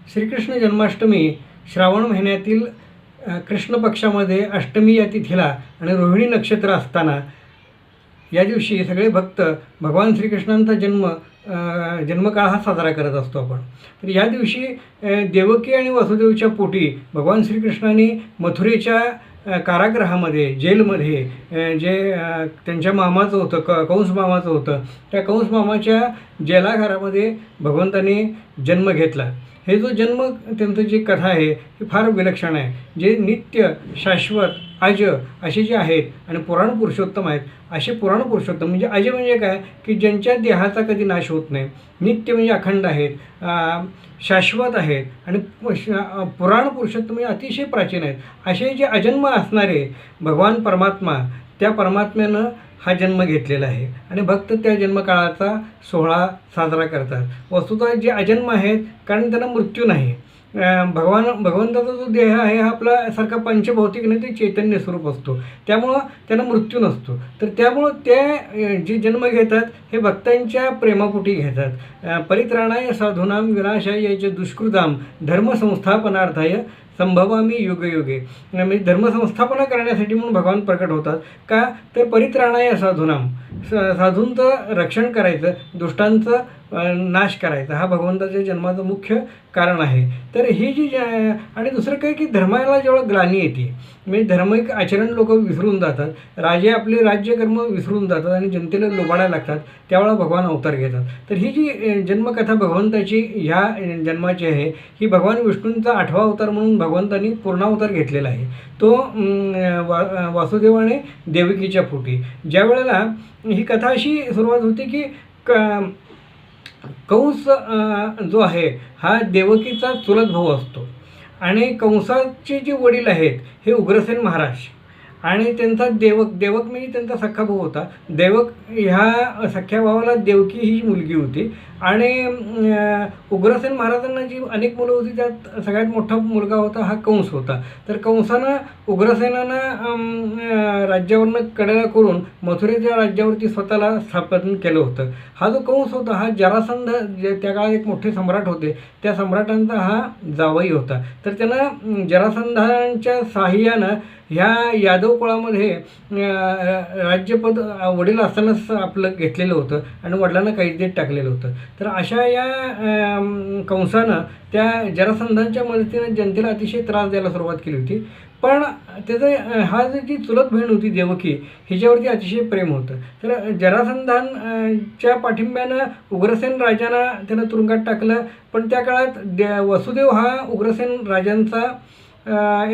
श्रीकृष्ण जन्माष्टमी श्रावण महिन्यातील कृष्ण पक्षामध्ये अष्टमी या तिथीला आणि रोहिणी नक्षत्र असताना या दिवशी सगळे भक्त भगवान श्रीकृष्णांचा जन्मकाळ हा साजरा करत असतो आपण. तर या दिवशी देवकी आणि वसुदेवच्या पोटी भगवान श्रीकृष्णांनी मथुरेच्या कारागृहामध्ये जेलमध्ये जे त्यांच्या मामाचं होतं कंस मामाचं होतं त्या कंस मामाच्या जेलाघरामध्ये भगवंतांनी जन्म घेतला. हे जो जन्म त्यांचं जी कथा आहे ही फार विलक्षण आहे. जे नित्य शाश्वत अज असे जे आहेत आणि पुराण पुरुषोत्तम आहेत असे पुराण पुरुषोत्तम म्हणजे अज म्हणजे काय की ज्यांच्या देहाचा कधी नाश होत नाही, नित्य म्हणजे अखंड आहेत, शाश्वत आहेत आणि पुराण पुरुषोत्तम म्हणजे अतिशय प्राचीन आहेत. असे जे अजन्म असणारे भगवान परमात्मा त्या परमात्म्यानं हा जन्म घेतलेला आहे आणि भक्त त्या जन्मकाळाचा सोहळा साजरा करतात. वस्तुतः जे अजन्म आहेत कारण त्यांना मृत्यू नाही. भगवंताचा जो देह आहे हा आपला सारखा पंचभौतिक नाही, ते चैतन्य स्वरूप असतो, त्यामुळं त्यांना मृत्यू नसतो. तर त्यामुळं ते जे जन्म घेतात हे भक्तांच्या प्रेमापोटी घेतात. परित्राणाय साधूनां विनाशाय याचे दुष्कृताम धर्मसंस्थापनार्थाय संभवामी युगयुगे. म्हणजे धर्मसंस्थापना करण्यासाठी म्हणून भगवान प्रकट होतात. का तर परित्राणाय साधूनां साधूंचं रक्षण करायचं, दुष्टांचं नाश करायचा हा भगवंताच्या जन्माचं मुख्य कारण आहे. तर ही जी आणि दुसरं काय की धर्माला जेव्हा ग्लानी येते म्हणजे धार्मिक आचरण लोक विसरून जातात, राजे आपले राज्यकर्म विसरून जातात आणि जनतेला लोबाडायला लागतात, त्यावेळेला भगवान अवतार घेतात. तर ही जी जन्मकथा भगवंताची ह्या जन्माची आहे ही भगवान विष्णूंचा 8वा अवतार म्हणून भगवंतांनी पूर्णावतार घेतलेला आहे. तो वासुदेवाने देवकीच्या पोटी. ज्या वेळेला ही कथा अशी सुरुवात होती की कंस जो आहे हा देवकीचा चुलत भाऊ असतो आणि कंसाचे जे वडील आहेत हे उग्रसेन महाराज आणि त्यांचा देवक म्हणजे त्यांचा सख्खा भाऊ होता. देवक ह्या सख्ख्या भावाला देवकी ही मुलगी होती आणि उग्रसेन महाराजांना जी अनेक मुलं होती त्यात सगळ्यात मोठा मुलगा होता हा कंस होता. तर कंसानं उग्रसेनानं राज्यावरनं कडेला करून मथुरेच्या राज्यावरती स्वतःला स्थापन केलं होतं. हा जो कंस होता हा जरासंध त्या काळात एक मोठे सम्राट होते, त्या सम्राटांचा हा जावई होता. तर त्यानं जरासंधांच्या साहाय्यानं ह्या यादव कुळामध्ये राज्यपद वडील असतानाच आपलं घेतलेलं होतं आणि वडिलांना कैदेत टाकलेलं होतं. तर अशा या कंसानं त्या जरासंधांच्या मदतीनं जनतेला अतिशय त्रास द्यायला सुरुवात केली होती. पण त्याचं हा जी चुलत बहीण होती देवकी हिच्यावरती अतिशय प्रेम होतं. तर जरासंधांच्या पाठिंब्यानं उग्रसेन राजांना त्यानं तुरुंगात टाकलं. पण त्या काळात वसुदेव हा उग्रसेन राजांचा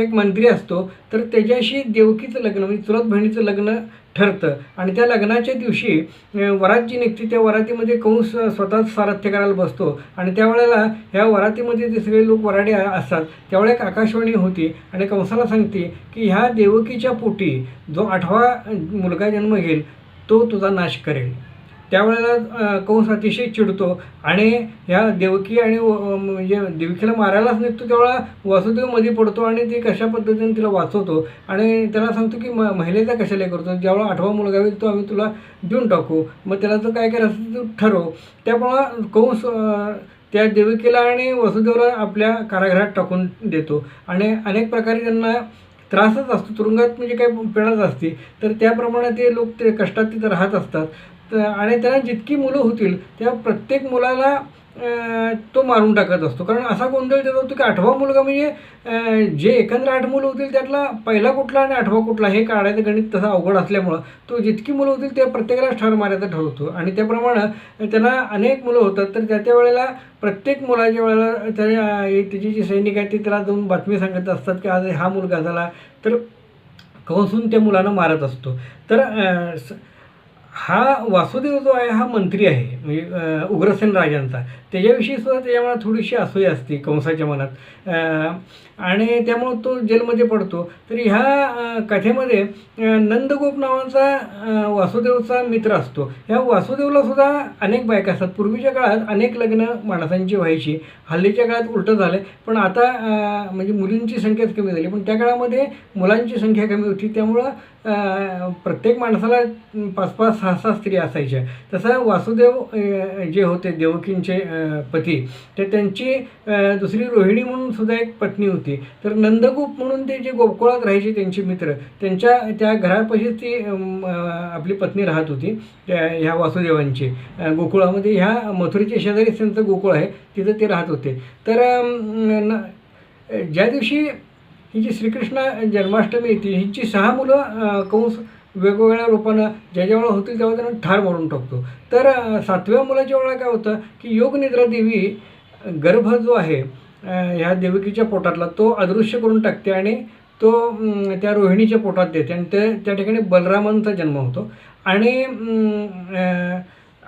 एक मंत्री असतो. तर त्याच्याशी देवकीचं लग्न म्हणजे चुलत बहिणीचं लग्न ठरतं आणि त्या लग्नाच्या दिवशी वरात जी निघते त्या वरातीमध्ये कंस स्वतःच सारथ्य करायला बसतो आणि त्यावेळेला ह्या वरातीमध्ये जे सगळे लोक वराडे असतात त्यावेळेला एक आकाशवाणी होती आणि कंसाला सांगते की ह्या देवकीच्या पोटी जो 8वा मुलगा जन्म घेईल तो तुझा नाश करेल. त्यावेळेला कंस अतिशय चिडतो आणि ह्या देवकी आणि म्हणजे देवकीला मारायलाच निघतो. त्यावेळेला वासुदेव मध्ये पडतो आणि ते कशा पद्धतीने तिला वाचवतो आणि त्याला सांगतो की महिलेचा कशाला करतो, ज्यावेळेला 8वा मुलगा होईल तो आम्ही तुला देऊन टाकू, मग त्याला तर काय करायचं तू ठरव. त्यामुळं कंस त्या देवकीला आणि वसुदेवला आपल्या कारागृहात टाकून देतो आणि अनेक प्रकारे त्यांना त्रासच असतो. तुरुंगात म्हणजे काय पिडाच असते. तर त्याप्रमाणे ते लोक ते कष्टात तिथं राहत असतात. आणि त्यांना जितकी मुलं होतील त्या प्रत्येक मुलाला तो मारून टाकत असतो. कारण असा गोंधळ देत होतो की 8वा मुलगा म्हणजे जे एकंदर 8 मुलं होतील त्यातला पहिला कुठला आणि 8वा कुठला हे काढायचं गणित तसं अवघड असल्यामुळं तो जितकी मुलं होतील त्या प्रत्येकाला ठार मारायचा ठरवतो आणि त्याप्रमाणे त्यांना अनेक मुलं होतात. तर त्या वेळेला प्रत्येक मुलाच्या वेळेला त्याची जी सैनिक आहे ते त्याला जाऊन बातमी सांगत असतात की आज हा मुलगा झाला. तर कंसून त्या मुलांना मारत असतो. तर हा वासुदेव जो आहे हा मंत्री आहे म्हणजे उग्रसेन राजांचा. त्याच्याविषयी सुद्धा त्याच्यामुळे थोडीशी असूया असते कंसाच्या मनात आणि त्यामुळं तो जेलमध्ये पडतो. तर ह्या कथेमध्ये नंदगोप नावाचा वासुदेवचा मित्र असतो. ह्या वासुदेवला सुद्धा अनेक बायका असतात. पूर्वीच्या काळात अनेक लग्न माणसांची व्हायची, हल्लीच्या काळात उलटं झालं. पण आता म्हणजे मुलींची संख्याच कमी झाली पण त्या काळामध्ये मुलांची संख्या कमी होती. त्यामुळं प्रत्येक माणसाला 5-5, 6-6 स्त्री असायच्या. तसं वासुदेव जे होते देवकींचे पती, तर त्यांची दुसरी रोहिणी म्हणून सुद्धा एक पत्नी होती. तर नंदगोप म्हणून ते जे गोकुळात राहायचे त्यांचे मित्र, त्यांच्या त्या घरापाशीच ती आपली पत्नी राहत होती ह्या वासुदेवांची. गोकुळामध्ये ह्या मथुरेच्या शेजारीच त्यांचं गोकुळ आहे, तिथं ते राहत होते. तर ज्या दिवशी ही जी श्रीकृष्ण जन्माष्टमी येते, हिची 6 मुलं कंस वेगवेगळ्या रूपानं ज्या वेळेला होतील तेव्हा त्यांना ठार मारून टाकतो. तर 7व्या मुलाच्या वेळेला काय होतं की योगनिद्रा देवी गर्भ जो आहे ह्या देवकीच्या पोटातला तो अदृश्य करून टाकते आणि तो त्या रोहिणीच्या पोटात देते आणि त्या ठिकाणी बलरामांचा जन्म होतो. आणि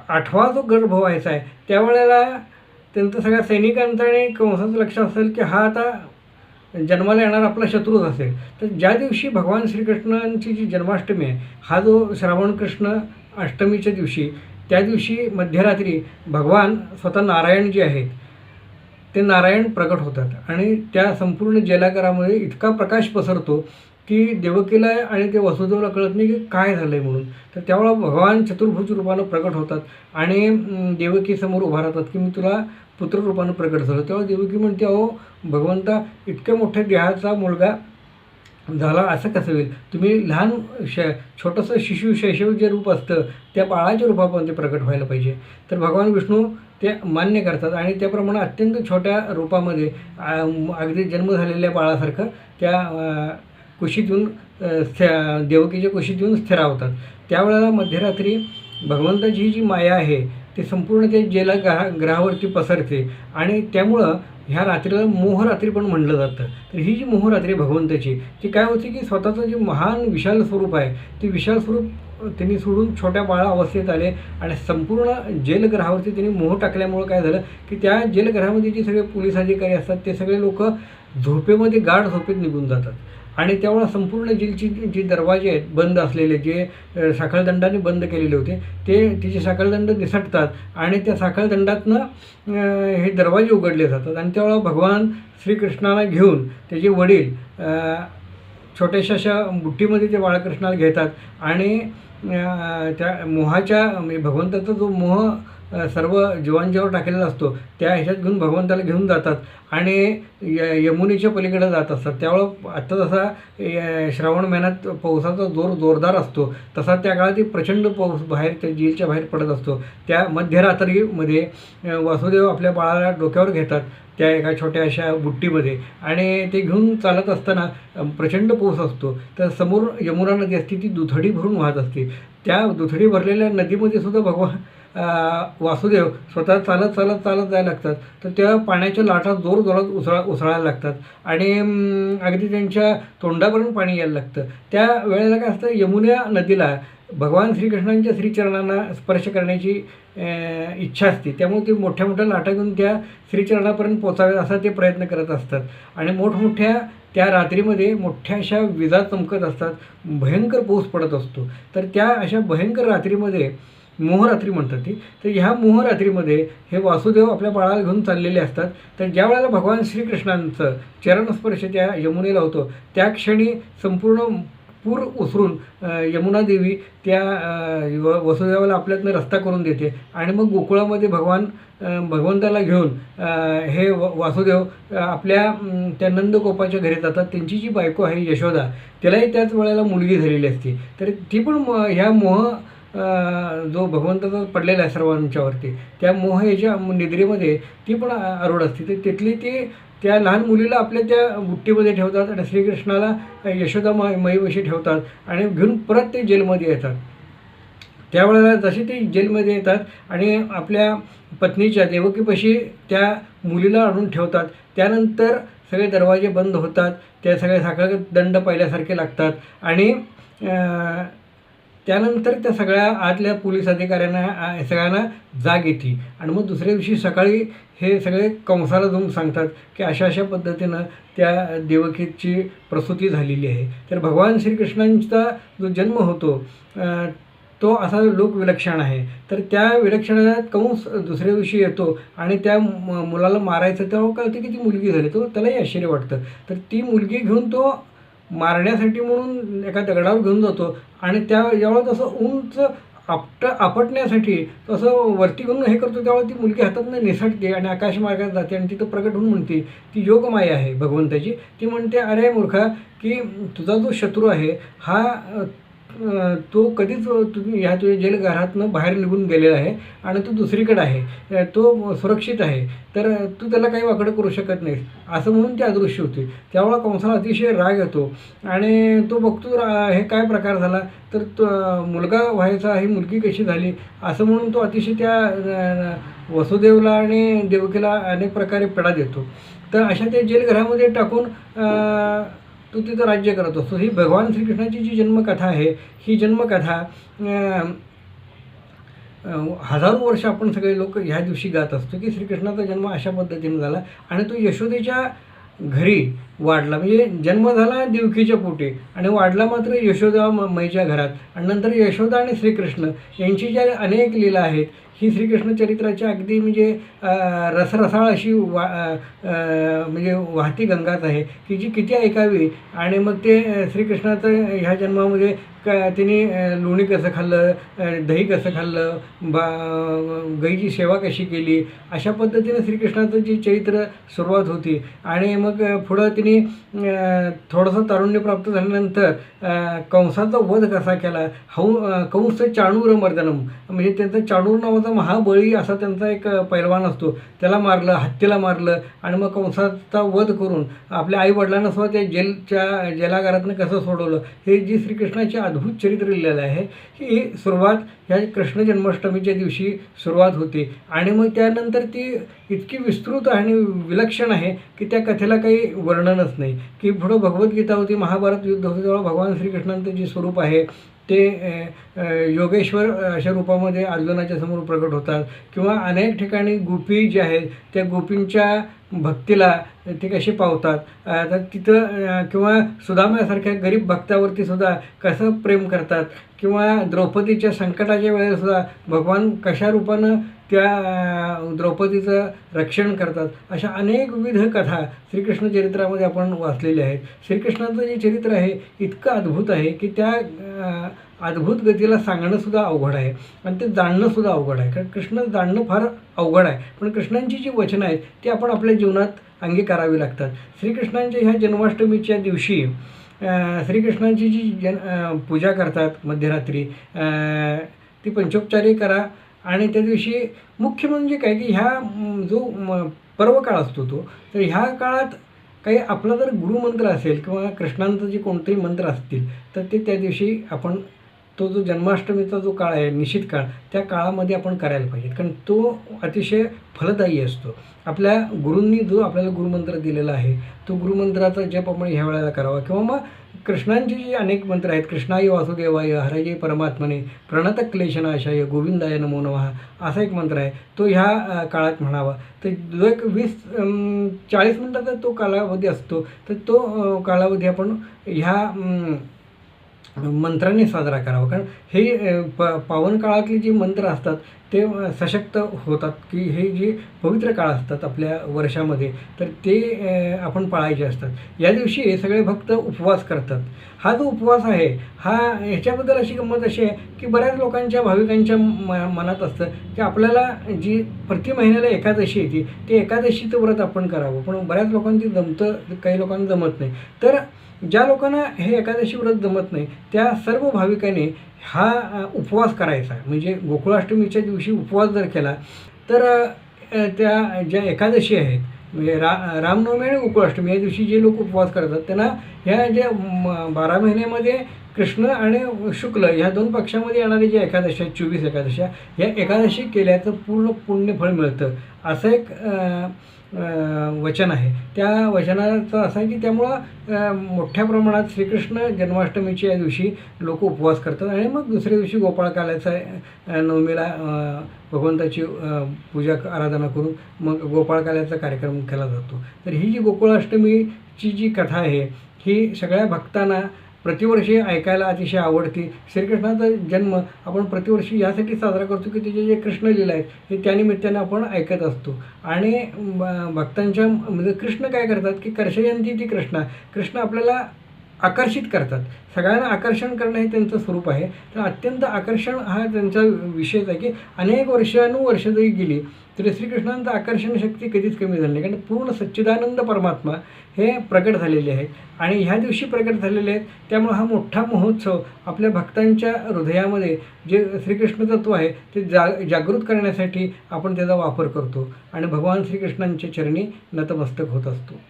8वा जो गर्भ व्हायचा आहे त्यावेळेला त्यांचं सगळ्या सैनिकांचं आणि कंसाचं लक्ष असेल की हा आता जन्माला येणार आपला शत्रूच असेल. तर ज्या दिवशी भगवान श्रीकृष्णांची जी जन्माष्टमी आहे, हा जो श्रावण कृष्ण अष्टमीच्या दिवशी, त्या दिवशी मध्यरात्री भगवान स्वतः नारायण जे आहेत ते नारायण प्रकट होतात आणि त्या संपूर्ण जलागारामध्ये इतका प्रकाश पसरतो की देवकीला आणि ते वसुदेवला कळत नाही की काय झालं आहे म्हणून. तर त्यावेळेला भगवान चतुर्भुज रूपानं प्रकट होतात आणि देवकीसमोर उभा राहतात की मी तुला पुत्ररूपानं प्रकट झालं. तेव्हा देवकी म्हणते, अहो भगवंता, इतक्या मोठ्या देहाचा मुलगा झाला असं कसं होईल? तुम्ही लहान छोटंसं शिशु शैशव जे रूप असतं त्या बाळाच्या रूपामध्ये प्रकट व्हायला पाहिजे. तर भगवान विष्णू ते मान्य करतात आणि त्याप्रमाणे अत्यंत छोट्या रूपामध्ये अगदी जन्म झालेल्या बाळासारखं त्या कुशीत येऊन देवकीच्या कुशीत येऊन स्थिरावतात. त्यावेळेला मध्यरात्री भगवंताची जी माया आहे ते संपूर्ण ते ग्रहावरती पसरते आणि त्यामुळं ह्या रात्रीला मोहरात्री पण म्हणलं जातं. तर ही जी मोहरात्री भगवंताची ती काय होती की स्वतःचं जे महान विशाल स्वरूप आहे ते विशाल स्वरूप त्यांनी सोडून छोट्या बाळा अवस्थेत आले आणि संपूर्ण जेलग्रहावरती त्यांनी मोह टाकल्यामुळं काय झालं की त्या जेलग्रहामध्ये जे सगळे पोलीस अधिकारी असतात ते सगळे लोक झोपेमध्ये गाढ झोपेत निघून जातात आणि त्यावेळेला संपूर्ण जेलची जे दरवाजे आहेत बंद असलेले, जे साखळदंडाने बंद केलेले होते, ते तिचे साखळदंड निसटतात आणि त्या साखळदंडातनं हे दरवाजे उघडले जातात आणि त्यावेळेला भगवान श्रीकृष्णाला घेऊन त्याचे वडील छोट्याशा अशा बुट्टीमध्ये ते बाळकृष्णाला घेतात आणि त्या मोहाच्या भगवंताचा जो मोह सर्व जीवांच्यावर टाकलेला असतो त्या ह्याच्यात घेऊन भगवंताला घेऊन जातात आणि यमुनेच्या पलीकडे जात असतात. त्यावेळं आत्ता जसा श्रावण महिन्यात पावसाचा जोरदार असतो तसा त्या काळात प्रचंड पाऊस बाहेर त्या जेलच्या बाहेर पडत असतो. त्या मध्यरात्रीमध्ये वासुदेव आपल्या बाळाला डोक्यावर घेतात त्या एका छोट्या अशा बुट्टीमध्ये आणि ते घेऊन चालत असताना प्रचंड पाऊस असतो. तर समोर यमुना नदी असते, ती दुथडी भरून वाहत असते. त्या दुथडी भरलेल्या नदीमध्ये सुद्धा भगवान वासुदेव स्वतः चालत जायला लागतात. तर त्या पाण्याच्या लाटा जोरात उसळायला लागतात आणि अगदी त्यांच्या तोंडापर्यंत पाणी यायला लागतं. त्या वेळेला काय असतं, यमुना नदीला भगवान श्रीकृष्णांच्या श्रीचरणांना स्पर्श करण्याची इच्छा असते. त्यामुळे ते मोठ्या मोठ्या लाटा घेऊन त्या श्रीचरणापर्यंत पोचावे असा ते प्रयत्न करत असतात आणि मोठमोठ्या त्या रात्रीमध्ये मोठ्या अशा विजा चमकत असतात, भयंकर पाऊस पडत असतो. तर त्या अशा भयंकर रात्रीमध्ये मोहरात्री म्हणतात ती. तर ह्या मोहरात्रीमध्ये हे वासुदेव आपल्या बाळाला घेऊन चाललेले असतात. तर ज्या वेळेला भगवान श्रीकृष्णांचं चरणस्पर्श त्या यमुनेला होतो त्या क्षणी संपूर्ण पूर उसरून यमुना देवी त्या वसुदेवाला आपल्यातनं रस्ता करून देते आणि मग गोकुळामध्ये भगवंताला घेऊन हे वासुदेव आपल्या त्या नंदगोपाच्या घरी जातात. त्यांची जी बायको आहे यशोदा, त्यालाही त्याच वेळेला मुलगी झालेली असते. तर ती पण ह्या मोह जो भगवंताचा पडलेला आहे सर्वांच्यावरती, त्या मोह याच्या निद्रेमध्ये ती पण आरूढ असते. तर तिथली ती त्या लहान मुलीला आपल्या त्या बुट्टीमध्ये ठेवतात आणि श्रीकृष्णाला यशोदा माईपाशी ठेवतात आणि घेऊन परत ते जेलमध्ये येतात. त्यावेळेला जसे ते जेलमध्ये येतात आणि आपल्या पत्नीच्या देवकीपाशी त्या मुलीला आणून ठेवतात, त्यानंतर सगळे दरवाजे बंद होतात, त्या सगळे साखळदंड पहिल्यासारखे लागतात आणि त्यानंतर त्या सगळ्या आतल्या पोलीस अधिकाऱ्यांना सगळ्यांना जाग येते आणि मग दुसऱ्या दिवशी सकाळी हे सगळे कंसाला जाऊन सांगतात की अशा पद्धतीनं त्या देवकीची प्रसूती झालेली आहे. तर भगवान श्रीकृष्णांचा जो जन्म होतो तो असा लोकविलक्षण आहे. तर त्या विलक्षणात कंस दुसऱ्या दिवशी येतो आणि त्या मुलाला मारायचं तेव्हा कळतं की ती मुलगी झाली. तो त्यालाही आश्चर्य वाटतं. तर ती मुलगी घेऊन तो मारण्यासाठी म्हणून एका दगडावर घेऊन जातो आणि ज्यावेळेला तसं उंच आपटण्यासाठी तसं वरती घेऊन हे करतो, त्यावेळेला ती मुलगी हातातनं निसटते आणि आकाशमार्गात जाते आणि तिथं प्रकट होऊन म्हणते, ती योगमाया आहे भगवंताची. ती म्हणते, अरे मूर्खा, की तुझा जो शत्रू आहे हा तो कधीच ह्या तुझ्या जेलघरातनं बाहेर निघून गेलेला आहे आणि तो दुसरीकडे आहे, तो सुरक्षित आहे, तर तू त्याला काही वाकडं करू शकत नाहीस, असं म्हणून ती अदृश्य होती. त्यावेळेला कंसाला अतिशय राग येतो आणि तो बघतो हे काय प्रकार झाला, तर तो मुलगा व्हायचा, ही मुलगी कशी झाली, असं म्हणून तो अतिशय त्या वसुदेवला आणि देवकीला अनेक प्रकारे पिडा देतो. तर अशा त्या जेलघरामध्ये टाकून तो तिथं राज्य करत असतो. ही भगवान श्रीकृष्णाची जी जन्मकथा आहे, ही जन्मकथा हजारो वर्ष आपण सगळे लोक ह्या दिवशी गात असतो की श्रीकृष्णाचा जन्म अशा पद्धतीने झाला आणि तो यशोदेच्या घरी वाढला. म्हणजे जन्म झाला देवकीच्या पोटी आणि वाढला मात्र यशोदा माईच्या घरात. आणि नंतर यशोदा आणि श्रीकृष्ण यांची ज्या अनेक लीला आहेत, ही श्रीकृष्ण चरित्राच्या अगदी म्हणजे रसरसाळ अशी म्हणजे वाहती गंगाच आहे की जी किती ऐकावी. आणि मग ते श्रीकृष्णाचं ह्या जन्मामध्ये तिने लोणी कसं खाल्लं, दही कसं खाल्लं, गाईची सेवा कशी केली, अशा पद्धतीने श्रीकृष्णाचं जी चरित्र सुरुवात होती. आणि मग पुढं तिने थोडंसं तारुण्य प्राप्त झाल्यानंतर कंसाचा वध कसा केला, कंस चाणूर मर्दनम, म्हणजे त्यांचा चाणूर नावाचा महाबळी असा त्यांचा एक पैलवान असतो, त्याला मारलं, हत्तीला मारलं आणि मग कंसाचा वध करून आपल्या आई वडिलांना सुद्धा त्या जेलागारातनं कसं सोडवलं, हे जी श्रीकृष्णाची अद्भुत चरित्र लिहिलेलं आहे. ही सुरुवात ह्या कृष्ण जन्माष्टमीच्या दिवशी सुरुवात होते आणि मग त्यानंतर ती इतकी विस्तृत आणि विलक्षण आहे की त्या कथेला काही वर्णनच नाही. की पुढं भगवद्गीता होती, महाभारत युद्ध होतं, तेव्हा भगवान श्रीकृष्णांचं जे स्वरूप आहे ते योगेश्वर अशा रूपामध्ये अर्जुनाच्या समोर प्रकट होतात. किंवा अनेक ठिकाणी गोपी जे आहेत त्या गोपींच्या भक्तीला ते कसे पावतात, तर तिथं किंवा सुदाम्यासारख्या गरीब भक्तावरती सुद्धा कसं प्रेम करतात, किंवा द्रौपदीच्या संकटाच्या वेळेसुद्धा भगवान कशा रूपानं त्या द्रौपदीचं रक्षण करतात. अशा अनेक विविध कथा श्रीकृष्ण चरित्रामध्ये आपण वाचलेल्या आहेत. श्रीकृष्णाचं जे चरित्र आहे इतकं अद्भुत आहे की त्या अद्भुत गतीला सांगणंसुद्धा अवघड आहे आणि ते जाणणंसुद्धा अवघड आहे. कारण कृष्ण जाणणं फार अवघड आहे, पण कृष्णांची जी वचनं आहेत ती आपण आपल्या जीवनात अंगीकारावी लागतात. श्रीकृष्णांच्या ह्या जन्माष्टमीच्या दिवशी श्रीकृष्णांची जी पूजा करतात मध्यरात्री, ती पंचोपचारी करा. आणि त्या दिवशी मुख्य म्हणजे काय की ह्या जो पर्व काळ असतो तो, तर ह्या काळात काही आपला जर गुरुमंत्र असेल किंवा कृष्णांचं जे कोणतेही मंत्र असतील तर ते त्या दिवशी आपण तो जो जन्माष्टमीचा जो काळ आहे, निश्चित काळ, त्या काळामध्ये आपण करायला पाहिजे. कारण तो अतिशय फलदायी असतो. आपल्या गुरूंनी जो आपल्याला गुरुमंत्र दिलेला आहे तो गुरुमंत्राचा जप आपण ह्या वेळेला करावा. किंवा मग कृष्णांचे जे अनेक मंत्र आहेत, कृष्णाय वासुदेवाय हरये परमात्मने प्रणत क्लेशनाशाय गोविंदाय नमो नमः, असा एक मंत्र आहे, तो ह्या काळात म्हणावा. तर जो एक 20-40 मिनिटाचा तो कालावधी असतो, तर तो कालावधी आपण ह्या मंत्रांनी साजरा करावा. कारण हे पावन काळातले जे मंत्र असतात ते सशक्त होतात की हे जे पवित्र काळ असतात आपल्या वर्षामध्ये, तर ते आपण पाळायचे असतात. या दिवशी हे सगळे भक्त उपवास करतात. हा जो उपवास आहे हा ह्याच्याबद्दल अशी गंमत अशी आहे की बऱ्याच लोकांच्या भाविकांच्या मनात असतं की आपल्याला जी प्रति महिन्याला एकादशी येते ते एकादशीचं व्रत आपण करावं, पण बऱ्याच लोकांची जमतं, काही लोकांना जमत नाही. तर ज्या लोकांना हे एकादशी व्रत जमत नाही त्या सर्व भाविकांनी हा उपवास करायचा. म्हणजे गोकुळाष्टमीच्या दिवशी उपवास जर केला तर त्या ज्या एकादशी आहेत, म्हणजे रामनवमी आणि गोकुळाष्टमी या दिवशी जे लोक उपवास करतात त्यांना ह्या ज्या 12 महिन्यामध्ये कृष्ण आणि शुक्ल ह्या 2 पक्षामध्ये येणारे जे एकादशी आहेत, 24 एकादशा, ह्या एकादशी केल्याचं पूर्ण पुण्यफळ मिळतं, असं एक वचन आहे. त्या वचनाचं असं आहे की त्यामुळं मोठ्या प्रमाणात श्रीकृष्ण जन्माष्टमीच्या दिवशी लोक उपवास करतात आणि मग दुसऱ्या दिवशी गोपाळकाल्याचा नवमीला भगवंताची पूजा आराधना करून मग गोपाळकाल्याचा कार्यक्रम केला जातो. तर ही जी गोकुळाष्टमीची जी कथा आहे ही सगळ्या भक्तांना प्रतिवर्षी ऐकायला अतिशय आवडते. श्रीकृष्णाचा जन्म आपण प्रतिवर्षी यासाठी साजरा करतो की त्याचे जे कृष्णलीला आहेत हे त्यानिमित्ताने आपण ऐकत असतो. आणि भक्तांच्या म्हणजे कृष्ण काय करतात की कर्षयंती ती कृष्ण आपल्याला आकर्षित करतात. सगळ्यांना आकर्षण करणं हे त्यांचं स्वरूप आहे. तर अत्यंत आकर्षण हा त्यांचा विषयच आहे की अनेक वर्षानुवर्ष जरी गेली तरी श्रीकृष्णांचं आकर्षण शक्ती कधीच कमी झाली नाही. कारण पूर्ण सच्चिदानंद परमात्मा हे प्रगट झालेले आहेत आणि ह्या दिवशी प्रगट झालेले आहेत. त्यामुळे हा मोठा महोत्सव आपल्या भक्तांच्या हृदयामध्ये जे श्रीकृष्ण तत्व आहे ते जागृत करण्यासाठी आपण त्याचा वापर करतो आणि भगवान श्रीकृष्णांच्या चरणी नतमस्तक होत असतो.